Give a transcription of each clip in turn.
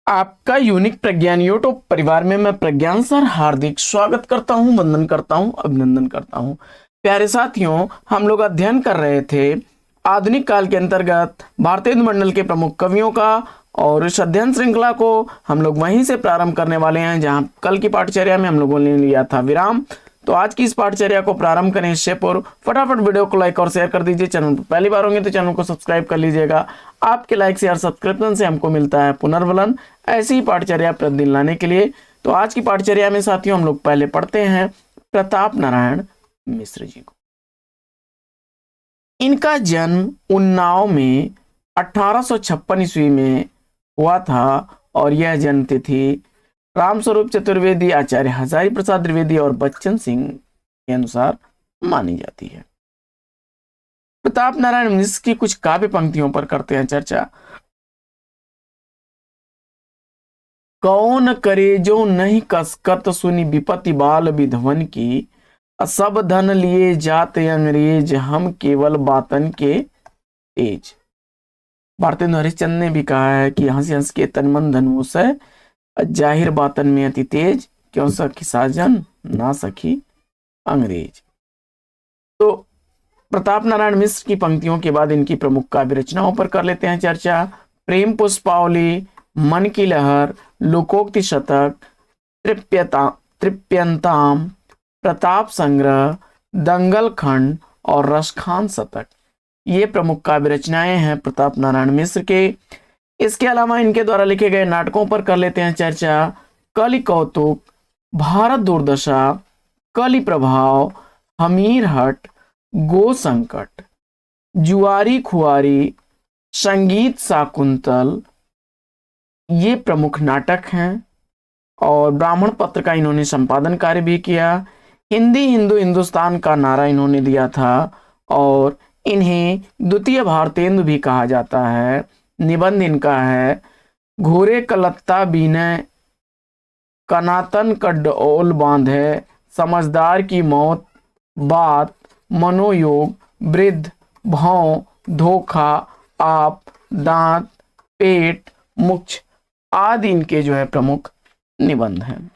आपका यूनिक प्रज्ञान यूट्यूब परिवार में मैं प्रज्ञान सर हार्दिक स्वागत करता हूं, वंदन करता हूं, अभिनंदन करता हूं। प्यारे साथियों, हम लोग अध्ययन कर रहे थे आधुनिक काल के अंतर्गत भारतीय मंडल के प्रमुख कवियों का, और इस अध्ययन श्रृंखला को हम लोग वहीं से प्रारंभ करने वाले हैं जहां कल की पाठचर्या में हम लोगों ने लिया था विराम। तो आज की इस पाठचर्या को प्रारंभ करने इससे पूर्व फटाफट वीडियो को लाइक और शेयर कर दीजिए। चैनल पर पहली बार होंगे तो चैनल को सब्सक्राइब कर लीजिएगा। आपके लाइक शेयर सब्सक्रिप्शन से हमको मिलता है पुनर्बलन ऐसी ही पाठचर्या प्रतिदिन लाने के लिए। तो आज की पाठचर्या में साथियों हम लोग पहले पढ़ते हैं प्रताप नारायण मिश्र जी को। इनका जन्म उन्नाव में 1856 ईस्वी में हुआ था और यह जन्म तिथि रामस्वरूप चतुर्वेदी, आचार्य हजारी प्रसाद द्विवेदी और बच्चन सिंह के अनुसार मानी जाती है। प्रताप नारायण मिश्र की कुछ काव्य पंक्तियों पर करते हैं चर्चा। कौन करे जो नहीं कसकत सुनी विपत्ति बाल विधवन की, सब धन लिए जाते अंग्रेज हम केवल बातन के तेज। भारतेंदु हरिश्चंद्र ने भी कहा है कि हंसी हंस के तन मन धन से जाहिर बातन में अति तेज, क्यों सखी साजन ना सखी अंग्रेज। तो प्रताप नारायण मिश्र की पंक्तियों के बाद इनकी प्रमुख काव्य रचनाओं पर कर लेते हैं चर्चा। प्रेम पुष्पावली, मन की लहर, लोकोक्ति शतक, तृप्यंताम, प्रताप संग्रह, दंगल खंड और रसखान शतक, ये प्रमुख काव्य रचनाएं हैं प्रताप नारायण मिश्र के। इसके अलावा इनके द्वारा लिखे गए नाटकों पर कर लेते हैं चर्चा। कलि कौतुक, भारत दुर्दशा, कलि प्रभाव, हमीर हट, गो संकट, जुआरी खुआरी, संगीत शाकुंतल, ये प्रमुख नाटक हैं। और ब्राह्मण पत्र का इन्होंने संपादन कार्य भी किया। हिंदी हिंदू हिंदुस्तान का नारा इन्होंने दिया था और इन्हें द्वितीय भारतेंदु भी कहा जाता है। निबंध इनका है घोरे कलत्ता बीने कनातन कड्डोल बांधे, समझदार की मौत, बात, मनोयोग, वृद्ध, भौं, धोखा, आप, दांत, पेट, मुक्ष आदि इनके जो है प्रमुख निबंध हैं।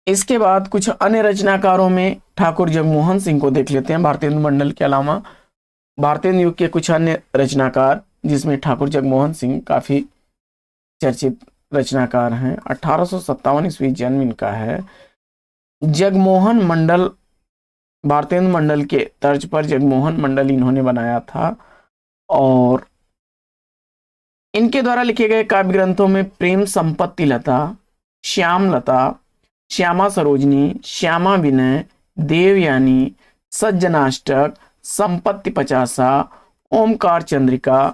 इसके बाद कुछ अन्य रचनाकारों में ठाकुर जगमोहन सिंह को देख लेते हैं। भारतेंदु मंडल के अलावा भारतेंदु युग के कुछ अन्य रचनाकार, जिसमें ठाकुर जगमोहन सिंह काफी चर्चित रचनाकार हैं। 1857 ईस्वी जन्म इनका है। जगमोहन मंडल, भारतेंदु मंडल के तर्ज पर जगमोहन मंडल इन्होंने बनाया था। और इनके द्वारा लिखे गए काव्य ग्रंथों में प्रेम संपत्ति लता, श्याम लता, श्यामा सरोजनी, श्यामा विनय, देवयानी, सज्जनाष्टक, संपत्ति पचासा, ओमकार चंद्रिका,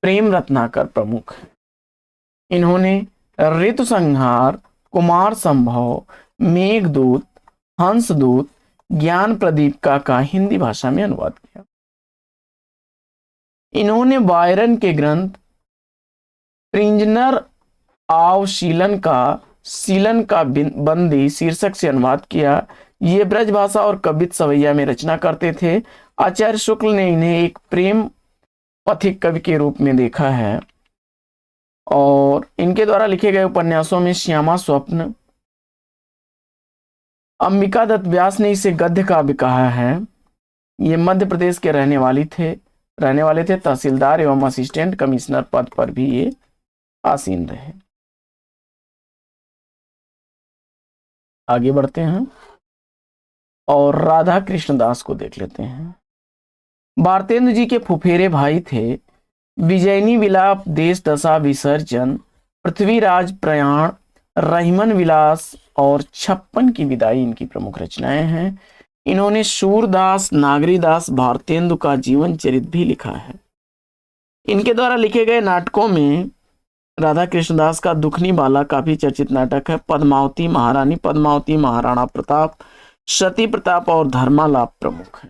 प्रेम रत्नाकर प्रमुख हैं। इन्होंने ऋतु संहार, कुमार संभव, मेघदूत, हंसदूत, ज्ञान प्रदीप का हिंदी भाषा में अनुवाद किया। इन्होंने बायरन के ग्रंथ प्रिंजनर आव शीलन का बंदी शीर्षक से अनुवाद किया। ये ब्रज भाषा और कवित सवैया में रचना करते थे। आचार्य शुक्ल ने इन्हें एक प्रेम पथिक कवि के रूप में देखा है। और इनके द्वारा लिखे गए उपन्यासों में श्यामा स्वप्न, अंबिका दत्त व्यास ने इसे गद्य काव्य कहा है। ये मध्य प्रदेश के रहने वाले थे। तहसीलदार एवं असिस्टेंट कमिश्नर पद पर भी ये आसीन रहे। आगे बढ़ते हैं और राधा कृष्ण दास को देख लेते हैं। भारतेंदु जी के फुफेरे भाई थे। विजयनी विलाप, देश दशा विसर्जन, पृथ्वीराज प्रयाण, रहीमन विलास और 56 की विदाई इनकी प्रमुख रचनाएं हैं। इन्होंने सूरदास, नागरीदास, भारतेंदु का जीवन चरित भी लिखा है। इनके द्वारा लिखे गए नाटकों में राधा कृष्णदास का दुखनी बाला काफी चर्चित नाटक है। पद्मावती, महारानी पद्मावती, महाराणा प्रताप, सती प्रताप और धर्मालाप प्रमुख है।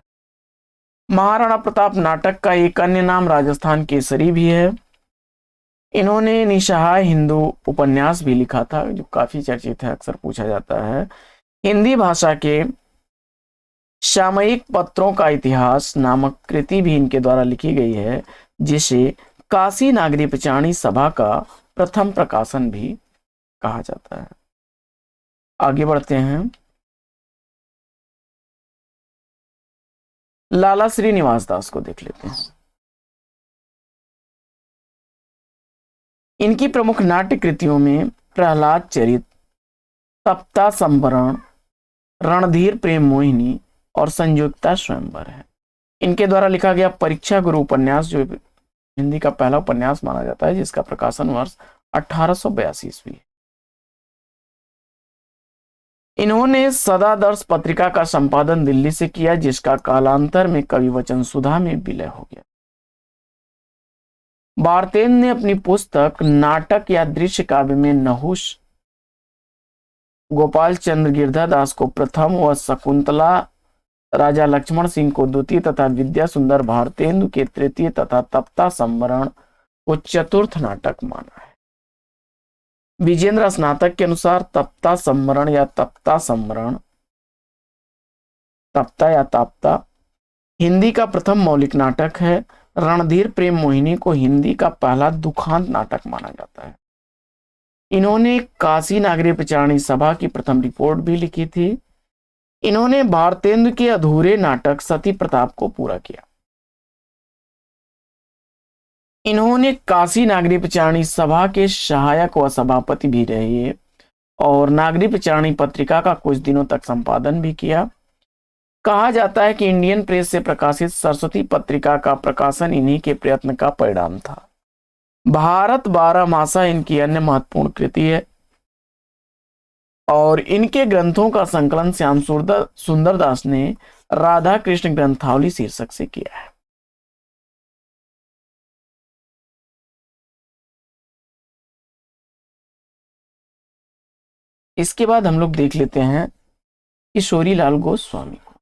महाराणा प्रताप नाटक का एक अन्य नाम राजस्थान केसरी भी है। इन्होंने निसहाय हिंदू उपन्यास भी लिखा था जो काफी चर्चित है, अक्सर पूछा जाता है। हिंदी भाषा के सामयिक पत्रों का इतिहास नामक कृति भी इनके द्वारा लिखी गई है, जिसे काशी नागरी पिचाणी सभा का प्रथम प्रकाशन भी कहा जाता है। आगे बढ़ते हैं। लाला श्रीनिवास दास को देख लेते हैं। इनकी प्रमुख नाट्य कृतियों में प्रहलाद चरित, तप्ता संवरण, रणधीर प्रेम मोहिनी और संयुक्ता स्वयंवर है। इनके द्वारा लिखा गया परीक्षा गुरु उपन्यास, जो हिंदी का पहला उपन्यास माना जाता है, जिसका प्रकाशन वर्ष 1882 ईस्वी है। इन्होंने सदादर्श पत्रिका का संपादन दिल्ली से किया, जिसका कालांतर में कवि वचन सुधा में विलय हो गया। भारतेंदु ने अपनी पुस्तक नाटक या दृश्य काव्य में नहुष गोपाल चंद्र गिरधर दास को प्रथम व शकुंतला राजा लक्ष्मण सिंह को द्वितीय तथा विद्या सुंदर भारतेंदु के तृतीय तथा तप्ता संवरण को चतुर्थ नाटक माना है। विजेंद्र स्नातक के अनुसार तप्ता संवरण या तप्ता संवरण, तप्ता या ताप्ता हिंदी का प्रथम मौलिक नाटक है। रणधीर प्रेम मोहिनी को हिंदी का पहला दुखांत नाटक माना जाता है। इन्होंने काशी नागरी पिचाणी सभा की प्रथम रिपोर्ट भी लिखी थी। इन्होंने भारतेंदु के अधूरे नाटक सती प्रताप को पूरा किया। इन्होंने काशी नागरी पिचाणी सभा के सहायक व सभापति भी रहे और नागरी पिचाणी पत्रिका का कुछ दिनों तक संपादन भी किया। कहा जाता है कि इंडियन प्रेस से प्रकाशित सरस्वती पत्रिका का प्रकाशन इन्हीं के प्रयत्न का परिणाम था। भारत 12 मासा इनकी अन्य महत्वपूर्ण कृति है और इनके ग्रंथों का संकलन श्याम सुंदर दास ने राधा कृष्ण ग्रंथावली शीर्षक से किया है। इसके बाद हम लोग देख लेते हैं किशोरीलाल गोस्वामी को।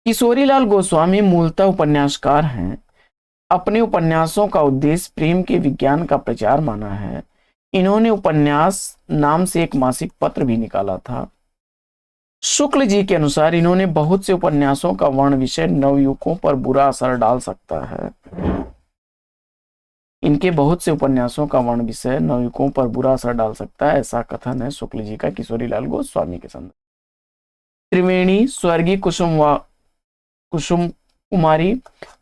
किशोरीलाल गोस्वामी मूलतः उपन्यासकार हैं। अपने उपन्यासों का उद्देश्य प्रेम के विज्ञान का प्रचार माना है। इन्होंने उपन्यास नाम से एक मासिक पत्र भी निकाला था। शुक्ल जी के अनुसार इन्होंने बहुत से उपन्यासों का वर्ण विषय नवयुवकों पर बुरा असर डाल सकता है। इनके बहुत से उपन्यासों का वर्ण विषय नवयुवकों पर बुरा असर डाल सकता है, ऐसा कथन है शुक्ल जी का किशोरीलाल गोस्वामी के संदर्भ। त्रिवेणी, स्वर्गीय कुसुम कुमारी,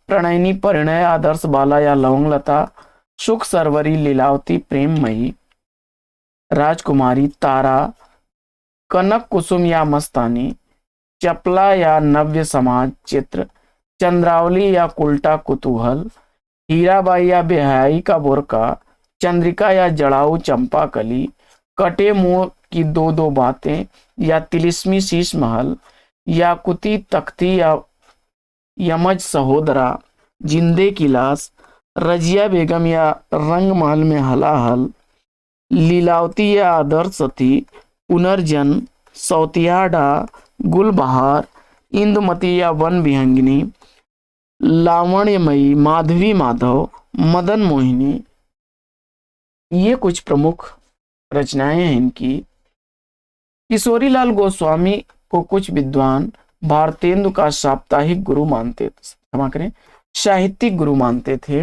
प्रणयनी, परिणय, आदर्श बाला या लवंगलता, सुख सरवरी, लीलावती, प्रेममयी, राजकुमारी, तारा, कनक कुसुम या मस्तानी, चपला या नव्य समाज चित्र, चंद्रावली या उल्टा कुतूहल, हीराबाई या बेहयाई का बुरका, चंद्रिका या जड़ाऊ चंपा कली, कटे मुंह की दो दो बातें या तिलिस्मी शीश महल, याकुती तख्ती या यमज सहोदरा, जिंदे की लाश, रजिया बेगम या रंग महल में हलाहल, लीलावती या आदर्श सती, पुनर्जन, सौतियाडा, गुलबहार, इंदुमती या वन विहंगिनी, लावण्यमयी, माधवी माधव, मदन मोहिनी, ये कुछ प्रमुख रचनाएं हैं इनकी। किशोरीलाल गोस्वामी को कुछ विद्वान भारतेंदु का साप्ताहिक गुरु मानते, क्षमा करें, साहित्यिक गुरु मानते थे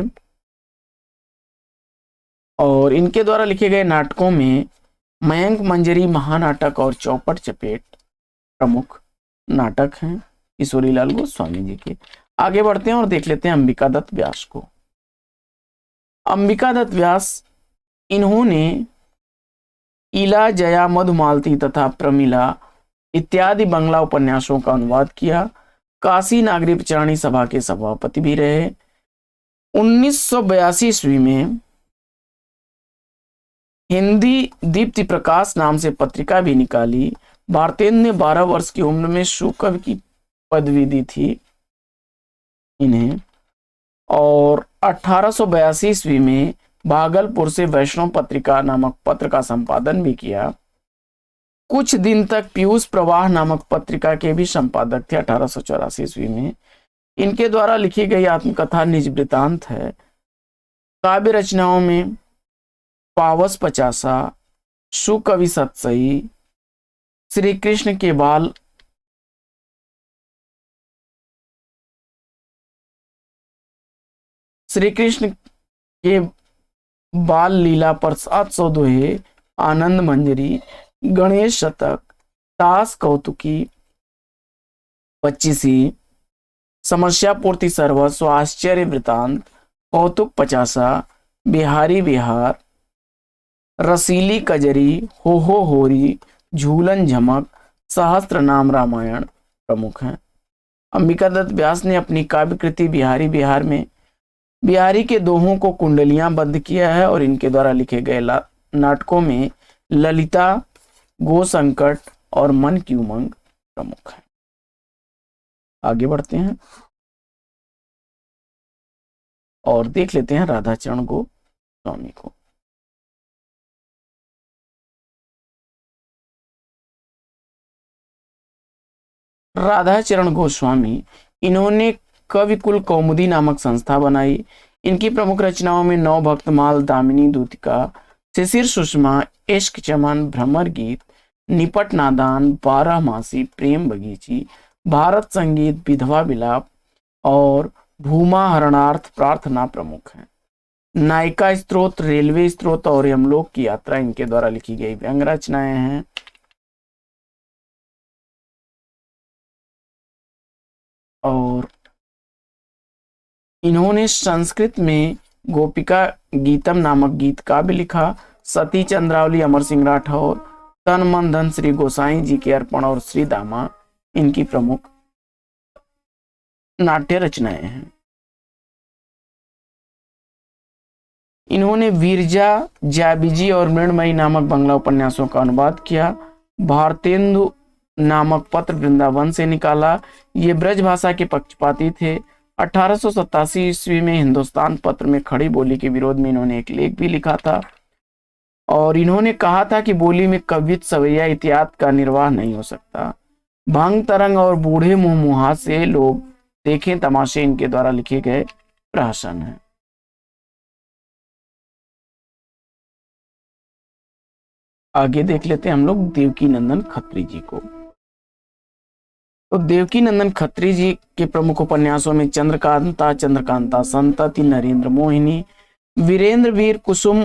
और इनके द्वारा लिखे गए नाटकों में मयंक मंजरी महानाटक और चौपट चपेट प्रमुख नाटक हैं किशोरीलाल गोस्वामी जी के। आगे बढ़ते हैं और देख लेते हैं अंबिका दत्त व्यास को। अंबिका दत्त व्यास, इन्होंने इला, जया, मधुमालती तथा प्रमिला इत्यादि बंगला उपन्यासों का अनुवाद किया। काशी नागरी पिचाणी सभा के सभापति भी रहे। 1982 ईस्वी में हिंदी दीप्ति प्रकाश नाम से पत्रिका भी निकाली। भारतेंदु ने 12 वर्ष की उम्र में शुकव की पदवी दी थी इन्हें और 1882 ईस्वी में भागलपुर से वैष्णव पत्रिका नामक पत्र का संपादन भी किया। कुछ दिन तक पीयूष प्रवाह नामक पत्रिका के भी संपादक थे 1884 ईस्वी में। इनके द्वारा लिखी गई आत्मकथा निज वृतांत है। काव्य रचनाओं में पावस पचासा, सुकवि सतसई, श्री कृष्ण के बाल श्री कृष्ण के बाल लीला प्रसाद सौ दोहे, आनंद मंजरी, गणेश शतक, दास कौतुकी, 25, समस्या पूर्ति सर्वस्व, आश्चर्य वृतांत, कौतुक 50, बिहारी विहार, रसीली कजरी, हो होरी, झूलन झमक, सहस्त्र नाम रामायण प्रमुख हैं। अंबिका दत्त व्यास ने अपनी काव्य कृति बिहारी विहार में बिहारी के दोहों को कुंडलियां बद्ध किया है और इनके द्वारा लिखे गए नाटकों में ललिता, गो संकट और मन की उमंग प्रमुख है। आगे बढ़ते हैं और देख लेते हैं राधाचरण गोस्वामी को। राधाचरण गोस्वामी, इन्होंने कविकुल कौमुदी नामक संस्था बनाई। इनकी प्रमुख रचनाओं में नौ भक्तमाल, दामिनी दूतिका, शिशिर सुषमा, इश्क चमन, भ्रमर गीत, निपट नादान, 12 मासी, प्रेम बगीची, भारत संगीत, विधवा विलाप और भूमा हरणार्थ प्रार्थना प्रमुख हैं। नायिका स्त्रोत, रेलवे स्त्रोत और यमलोक की यात्रा इनके द्वारा लिखी गई व्यंग रचनाएं हैं। और इन्होंने संस्कृत में गोपिका गीतम नामक गीत काव्य लिखा। सती चंद्रावली, अमर सिंह राठौर, तन मन धन श्री गोसाई जी के अर्पण और श्री दामा इनकी प्रमुख नाट्य रचनाएं हैं। इन्होंने वीरजा, जाबिजी और मृणमयी नामक बंगला उपन्यासों का अनुवाद किया। भारतेंदु नामक पत्र वृंदावन से निकाला। ये ब्रज भाषा के पक्षपाती थे। 1887 ईस्वी में हिंदुस्तान पत्र में खड़ी बोली के विरोध में इन्होंने एक लेख भी लिखा था और इन्होंने कहा था कि बोली में कवित, सवैया इत्यादि का निर्वाह नहीं हो सकता। भंग तरंग और बूढ़े मुंह मुहा से लोग देखें तमाशे इनके द्वारा लिखे गए प्रहसन हैं। आगे देख लेते हैं हम लोग देवकी नंदन खत्री जी को। तो देवकी नंदन खत्री जी के प्रमुख उपन्यासों में चंद्रकांता, चंद्रकांता संतति, नरेंद्र मोहिनी, वीरेंद्र वीर, कुसुम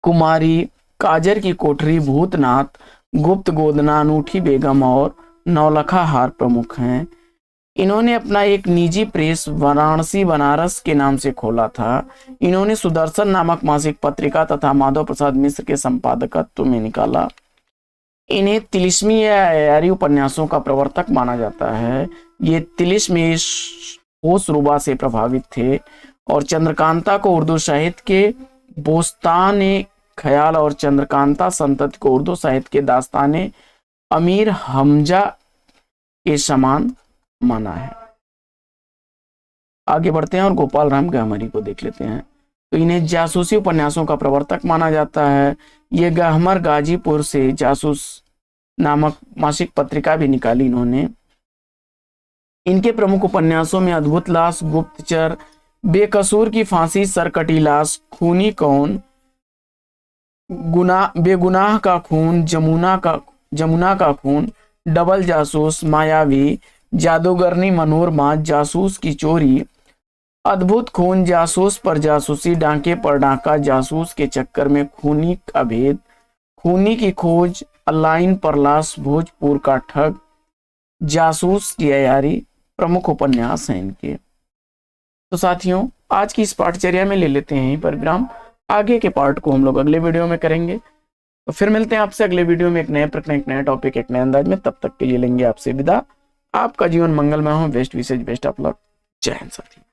कुमारी, काजर की कोठरी, भूतनाथ, गुप्त गोदना, अनूठी बेगम और नौलखा हार प्रमुख हैं। इन्होंने अपना एक निजी प्रेस वाराणसी बनारस के नाम से खोला था। इन्होंने सुदर्शन नामक मासिक पत्रिका तथा माधव प्रसाद मिश्र के संपादकत्व में निकाला। इन्हें तिलिस्मी या अयारी उपन्यासों का प्रवर्तक माना जाता है। ये तिलिस्मी होशरुबा से प्रभावित थे और चंद्रकांता को उर्दू साहित्य के बोस्तान ख्याल और चंद्रकांता संतति को उर्दू साहित्य के दास्ताने अमीर हमजा के समान माना है। आगे बढ़ते हैं और गोपाल राम गहमरी को देख लेते हैं। तो इन्हें जासूसी उपन्यासों का प्रवर्तक माना जाता है। ये गहमर गाजीपुर से जासूस नामक मासिक पत्रिका भी निकाली इन्होंने। इनके प्रमुख उपन्यासों में अद्भुत लाश, गुप्तचर, बेकसूर की फांसी, सरकटी लाश, खूनी कौन, बेगुनाह का खून, जमुना का खून, डबल जासूस, मायावी, जादूगरनी मनोरमा, जासूस की चोरी, अद्भुत खून, जासूस पर जासूसी, डांके पर डांका, जासूस के चक्कर में खूनी का भेद, खूनी की खोज, अलाइन पर लाश, भोजपुर का ठग, जासूस की अयारी प्रमुख उपन्यास हैं इनके। तो साथियों, आज की इस पाठचर्या में ले लेते हैं यहीं पर विराम। आगे के पार्ट को हम लोग अगले वीडियो में करेंगे। तो फिर मिलते हैं आपसे अगले वीडियो में एक नए प्रश्न, एक नया टॉपिक, एक नए अंदाज में। तब तक के लिए लेंगे आपसे विदा। आपका जीवन मंगलमय हो। बेस्ट विशेष, बेस्ट ऑफ लक। जय हिंद साथियों।